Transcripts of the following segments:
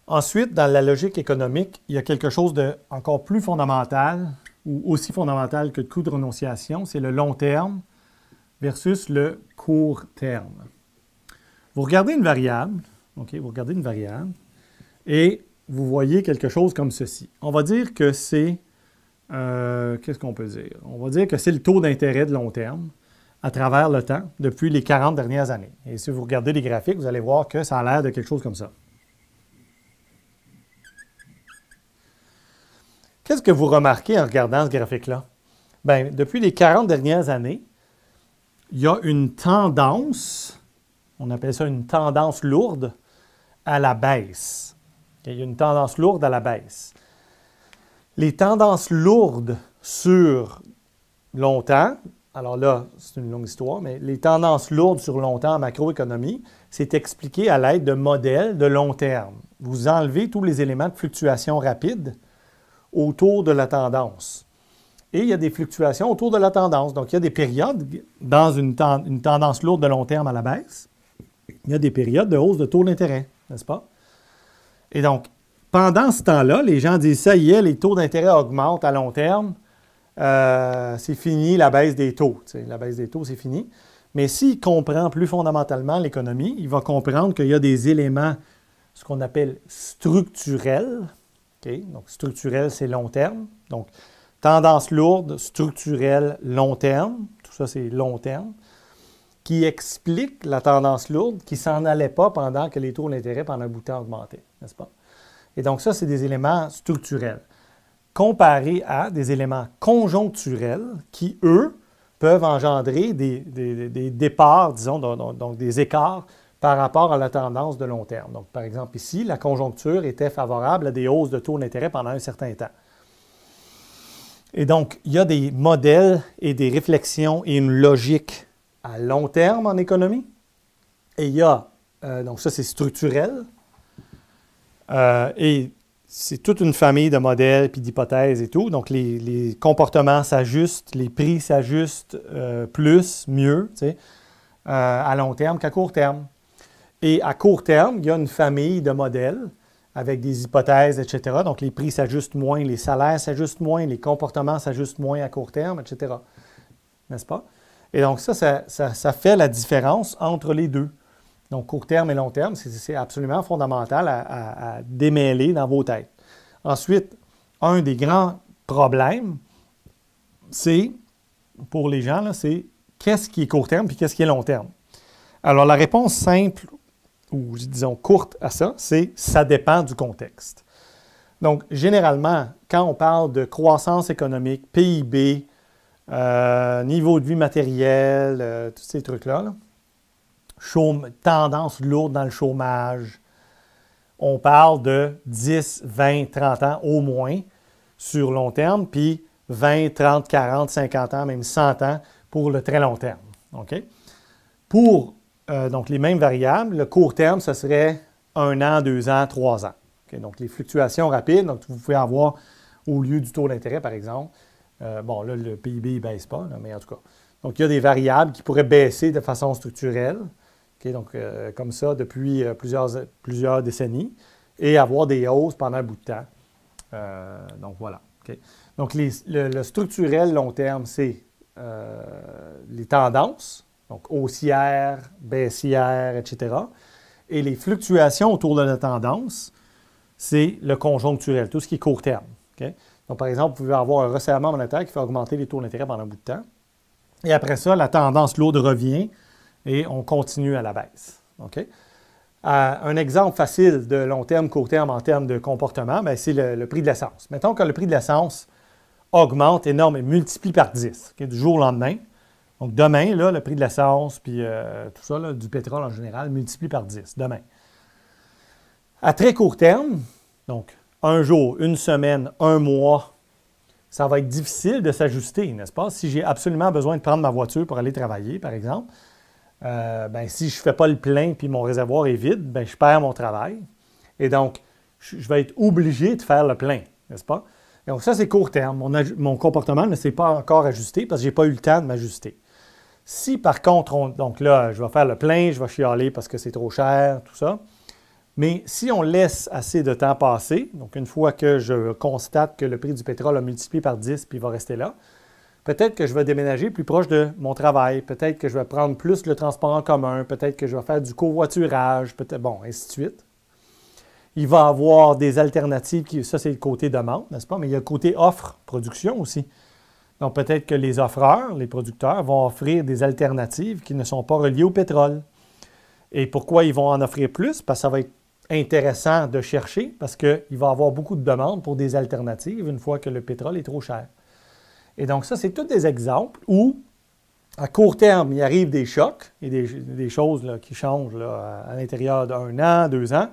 Ensuite, dans la logique économique, il y a quelque chose de encore plus fondamental, ou aussi fondamental que le coût de renonciation, c'est le long terme versus le court terme. Vous regardez une variable, OK, vous regardez une variable, et vous voyez quelque chose comme ceci. On va dire que c'est, qu'est-ce qu'on peut dire? On va dire que c'est le taux d'intérêt de long terme à travers le temps depuis les 40 dernières années. Et si vous regardez les graphiques, vous allez voir que ça a l'air de quelque chose comme ça. Qu'est-ce que vous remarquez en regardant ce graphique-là? Bien, depuis les 40 dernières années, il y a une tendance, on appelle ça une tendance lourde, à la baisse. Il y a une tendance lourde à la baisse. Les tendances lourdes sur longtemps, alors là, c'est une longue histoire, mais les tendances lourdes sur longtemps en macroéconomie, c'est expliqué à l'aide de modèles de long terme. Vous enlevez tous les éléments de fluctuation rapide autour de la tendance. Et il y a des fluctuations autour de la tendance. Donc, il y a des périodes dans une tendance lourde de long terme à la baisse. Il y a des périodes de hausse de taux d'intérêt, n'est-ce pas? Et donc, pendant ce temps-là, les gens disent, ça y est, les taux d'intérêt augmentent à long terme. C'est fini la baisse des taux. Tu sais, la baisse des taux, c'est fini. Mais s'il comprend plus fondamentalement l'économie, il va comprendre qu'il y a des éléments, ce qu'on appelle structurels. Okay? Donc, structurel, c'est long terme. Donc, tendance lourde, structurelle, long terme. Tout ça, c'est long terme. Qui explique la tendance lourde qui ne s'en allait pas pendant que les taux d'intérêt pendant un bout de temps augmentaient, n'est-ce pas? Et donc, ça, c'est des éléments structurels. Comparés à des éléments conjoncturels qui, eux, peuvent engendrer des départs, disons, donc des écarts par rapport à la tendance de long terme. Donc, par exemple, ici, la conjoncture était favorable à des hausses de taux d'intérêt pendant un certain temps. Et donc, il y a des modèles et des réflexions et une logique à long terme en économie. Et il y a, donc ça c'est structurel, et c'est toute une famille de modèles puis d'hypothèses et tout. Donc les comportements s'ajustent, les prix s'ajustent plus, mieux, tu sais, à long terme qu'à court terme. Et à court terme, il y a une famille de modèles avec des hypothèses, etc. Donc les prix s'ajustent moins, les salaires s'ajustent moins, les comportements s'ajustent moins à court terme, etc. N'est-ce pas? Et donc, ça fait la différence entre les deux. Donc, court terme et long terme, c'est absolument fondamental à démêler dans vos têtes. Ensuite, un des grands problèmes, c'est, pour les gens, c'est qu'est-ce qui est court terme et qu'est-ce qui est long terme. Alors, la réponse simple, ou disons courte à ça, c'est « ça dépend du contexte ». Donc, généralement, quand on parle de croissance économique, PIB, niveau de vie matériel, tous ces trucs-là, tendance lourde dans le chômage, on parle de 10, 20, 30 ans au moins sur long terme, puis 20, 30, 40, 50 ans, même 100 ans pour le très long terme. Okay? Pour donc les mêmes variables, le court terme, ce serait 1 an, 2 ans, 3 ans. Okay? Donc les fluctuations rapides, donc vous pouvez avoir au lieu du taux d'intérêt, par exemple, bon, là, le PIB ne baisse pas, là, mais en tout cas. Donc, il y a des variables qui pourraient baisser de façon structurelle, okay, donc, comme ça, depuis plusieurs décennies, et avoir des hausses pendant un bout de temps. Donc, voilà. Okay. Donc, le structurel long terme, c'est les tendances, donc haussières, baissières, etc. Et les fluctuations autour de la tendance, c'est le conjoncturel, tout ce qui est court terme. Okay? Donc, par exemple, vous pouvez avoir un resserrement monétaire qui fait augmenter les taux d'intérêt pendant un bout de temps. Et après ça, la tendance lourde revient et on continue à la baisse. Okay? Un exemple facile de long terme, court terme en termes de comportement, c'est le prix de l'essence. Mettons que le prix de l'essence augmente énormément et multiplie par 10 okay, du jour au lendemain. Donc, demain, là, le prix de l'essence puis tout ça, là, du pétrole en général, multiplie par 10 demain. À très court terme, donc un jour, une semaine, un mois, ça va être difficile de s'ajuster, n'est-ce pas? Si j'ai absolument besoin de prendre ma voiture pour aller travailler, par exemple, si je ne fais pas le plein et mon réservoir est vide, je perds mon travail. Et donc, je vais être obligé de faire le plein, n'est-ce pas? Et donc, ça, c'est court terme. Mon comportement ne s'est pas encore ajusté parce que je n'ai pas eu le temps de m'ajuster. Si, par contre, donc là, je vais faire le plein, je vais chialer parce que c'est trop cher, tout ça, Mais si on laisse assez de temps passer, donc une fois que je constate que le prix du pétrole a multiplié par 10 puis il va rester là, peut-être que je vais déménager plus proche de mon travail, peut-être que je vais prendre plus le transport en commun, peut-être que je vais faire du covoiturage, peut-être, bon, ainsi de suite. Il va y avoir des alternatives, ça c'est le côté demande, n'est-ce pas? Mais il y a le côté offre-production aussi. Donc peut-être que les offreurs, les producteurs, vont offrir des alternatives qui ne sont pas reliées au pétrole. Et pourquoi ils vont en offrir plus? Parce que ça va être intéressant de chercher, parce qu'il va y avoir beaucoup de demandes pour des alternatives une fois que le pétrole est trop cher. Et donc ça, c'est tous des exemples où, à court terme, il arrive des chocs et des choses là, qui changent là, à l'intérieur d'un an, 2 ans.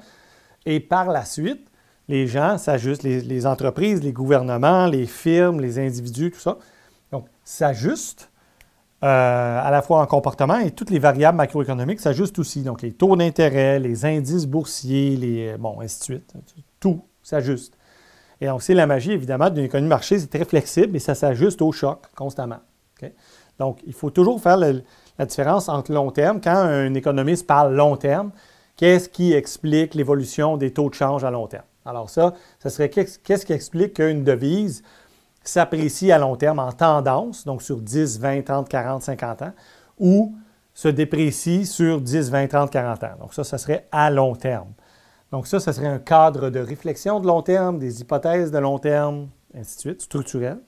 Et par la suite, les gens s'ajustent, les entreprises, les gouvernements, les firmes, les individus, tout ça, donc s'ajustent à la fois en comportement et toutes les variables macroéconomiques s'ajustent aussi. Donc les taux d'intérêt, les indices boursiers, bon, ainsi de suite. Tout s'ajuste. Et donc c'est la magie, évidemment, d'une économie de marché, c'est très flexible et ça s'ajuste au choc constamment. Okay? Donc il faut toujours faire la différence entre long terme. Quand un économiste parle long terme, qu'est-ce qui explique l'évolution des taux de change à long terme? Alors ça serait qu'est-ce qui explique qu'une devise s'apprécie à long terme en tendance, donc sur 10, 20, 30, 40, 50 ans, ou se déprécie sur 10, 20, 30, 40 ans. Donc ça serait à long terme. Donc ça serait un cadre de réflexion de long terme, des hypothèses de long terme, ainsi de suite, structurel.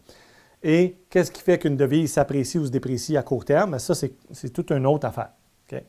Et qu'est-ce qui fait qu'une devise s'apprécie ou se déprécie à court terme? Ça, c'est toute une autre affaire. Okay?